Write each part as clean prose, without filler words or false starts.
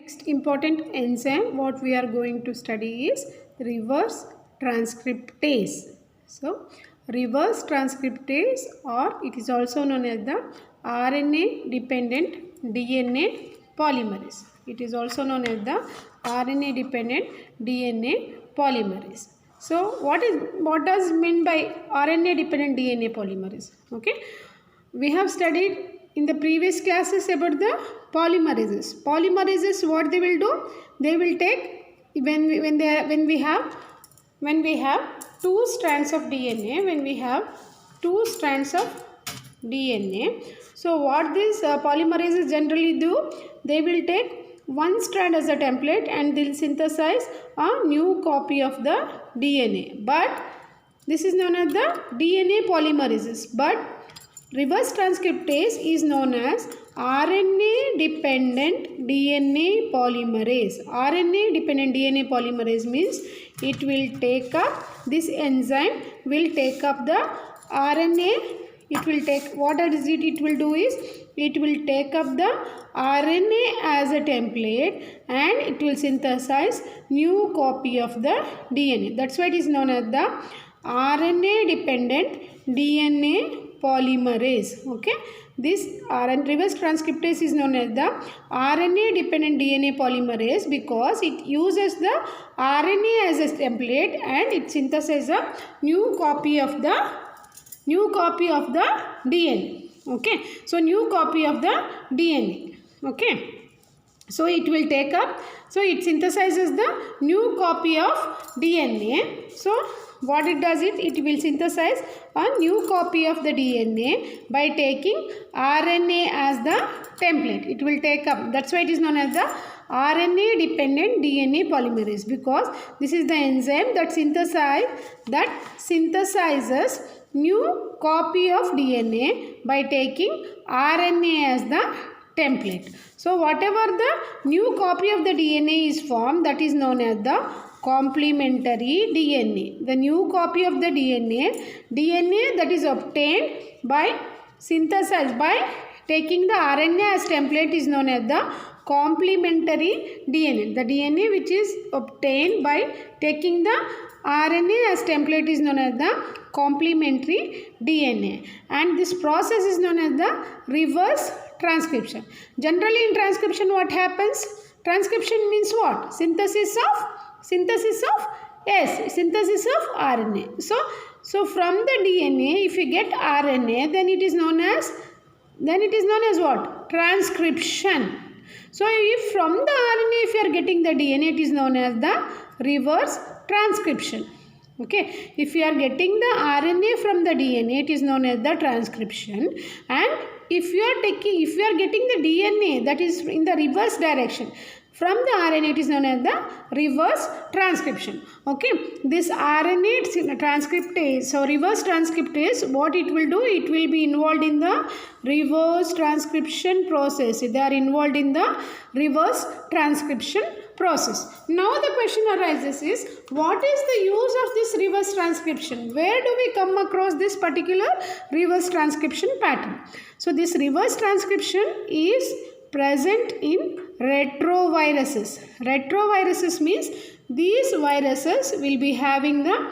Next important enzyme what we are going to study is reverse transcriptase. So reverse transcriptase, or it is also known as the RNA dependent DNA polymerase. It is also known as the RNA dependent DNA polymerase. So what does mean by RNA dependent DNA polymerase? Okay, we have studied in the previous classes about the polymerases. Polymerases, what they will do? They will take when we have two strands of DNA. When we have two strands of DNA, so what these polymerases generally do? They will take one strand as a template and they'll synthesize a new copy of the DNA. But this is known as the DNA polymerases. But reverse transcriptase is known as RNA dependent DNA polymerase. RNA dependent DNA polymerase means it will take up, this enzyme will take up the RNA. It will take, what is it? It will do is, it will take up the RNA as a template and it will synthesize new copy of the DNA. That's why it is known as the RNA dependent DNA polymerase. Okay, this reverse transcriptase is known as the RNA dependent DNA polymerase because it uses the RNA as a template and it synthesizes a new copy of the DNA. Okay, so new copy of the DNA. Okay, so it will take up, so it synthesizes the new copy of DNA. So what it does is, it will synthesize a new copy of the DNA by taking RNA as the template. It will take up, that's why it is known as the RNA dependent DNA polymerase, because this is the enzyme that synthesizes new copy of DNA by taking RNA as the template. So whatever the new copy of the DNA is formed, that is known as the complementary DNA. The new copy of the DNA that is obtained by synthesis, by taking the RNA as template, is known as the complementary DNA. The DNA which is obtained by taking the RNA as template is known as the complementary DNA, and this process is known as the reverse transcription. Generally in transcription what happens? Transcription means what? Synthesis of RNA. So from the DNA, if you get RNA, then it is known as what? Transcription. So if from the RNA, if you are getting the DNA, it is known as the reverse transcription. Okay, if you are getting the RNA from the DNA, it is known as the transcription. And if you are getting the DNA that is in the reverse direction from the RNA, it is known as the reverse transcription. Okay, this RNA transcriptase, so reverse transcriptase, what it will do? It will be involved in the reverse transcription process. They are involved in the reverse transcription process. Now the question arises is, what is the use of this reverse transcription? Where do we come across this particular reverse transcription pattern? So this reverse transcription is present in retroviruses. Retroviruses means these viruses will be having the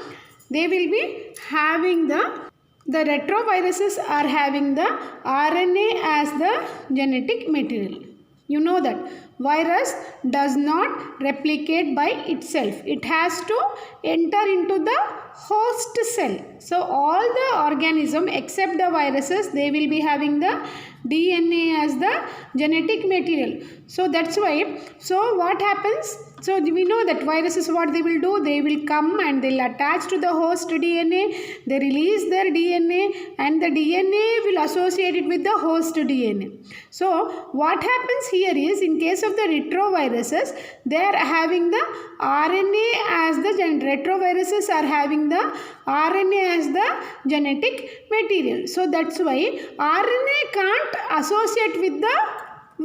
retroviruses are having the RNA as the genetic material. You know that virus does not replicate by itself. It has to enter into the host cell. So all the organism except the viruses, they will be having the DNA as the genetic material. So that's why, so what happens? So we know that viruses, what they will do? They will come and they will attach to the host DNA. They release their DNA and the DNA will associate it with the host DNA. So what happens here is, in case of the retroviruses, they are having the RNA as the retroviruses are having the RNA as the genetic material. So that's why RNA can't associate with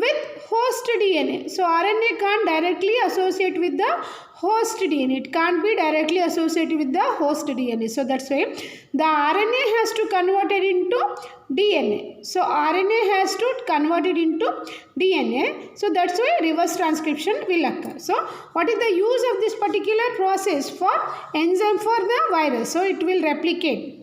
with host DNA. So RNA can't directly associate with the host DNA. It can't be directly associated with the host DNA. So that's why the RNA has to convert it into DNA. So RNA has to convert it into DNA. So that's why reverse transcription will occur. So what is the use of this particular process for enzyme for the virus? So it will replicate.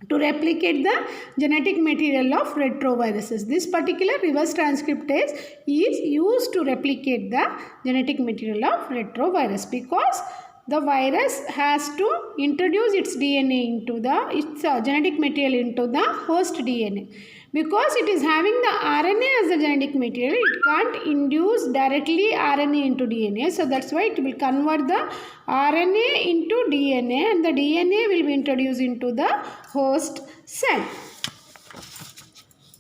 To replicate the genetic material of retroviruses. This particular reverse transcriptase is used to replicate the genetic material of retrovirus, because the virus has to introduce its DNA into its genetic material into the host DNA. Because it is having the RNA as the genetic material, it can't induce directly RNA into DNA. So that's why it will convert the RNA into DNA, and the DNA will be introduced into the host cell.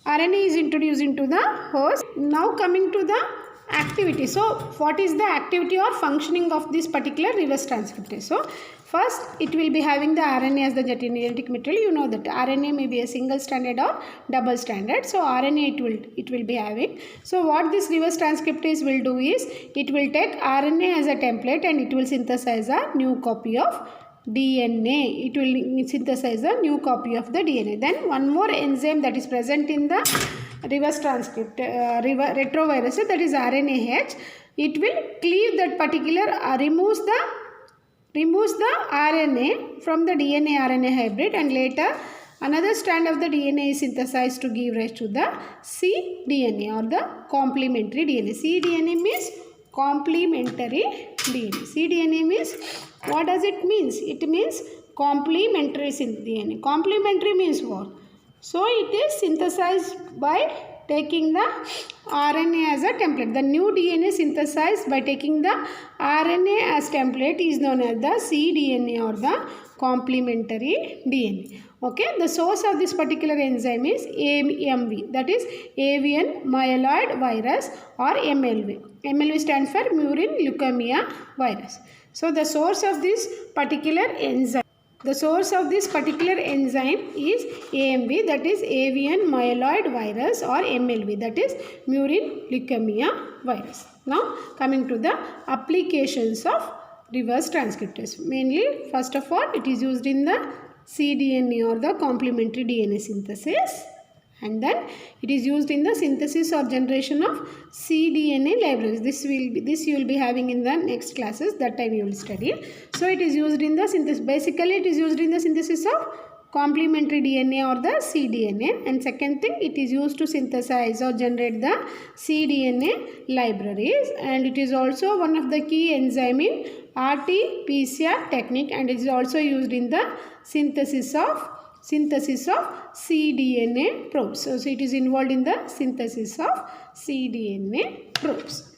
RNA is introduced into the host. Now coming to the activity. So what is the activity or functioning of this particular reverse transcriptase? So first it will be having the RNA as the genetic material. You know that RNA may be a single stranded or double stranded. So RNA it will be having. So what this reverse transcriptase will do is it will take RNA as a template and it will synthesize a new copy of DNA. It will synthesize a new copy of the DNA. Then one more enzyme that is present in the reverse transcript retrovirus, that is RNAH. It will cleave that particular removes the RNA from the DNA RNA hybrid, and later another strand of the DNA is synthesized to give rise to the cDNA or the complementary DNA. cDNA means complementary DNA. cDNA means, what does it means? It means complementary DNA. Complementary means what? So it is synthesized by taking the RNA as a template. The new DNA synthesized by taking the RNA as template is known as the cDNA or the complementary DNA. Okay, the source of this particular enzyme is AMV, that is avian myeloid virus, or MLV. MLV stands for murine leukemia virus. So the source of this particular enzyme is AMV, that is avian myeloid virus, or MLV, that is murine leukemia virus. Now coming to the applications of reverse transcriptase. Mainly, first of all, it is used in the cDNA or the complementary DNA synthesis, and then it is used in the synthesis or generation of cDNA libraries. This you will be having in the next classes. That time you will study. So it is used in the synthesis. Basically, it is used in the synthesis of complementary DNA or the cDNA. And second thing, it is used to synthesize or generate the cDNA libraries, and it is also one of the key enzyme in RT-PCR technique, and it is also used in the synthesis of cDNA probes. So it is involved in the synthesis of cDNA probes.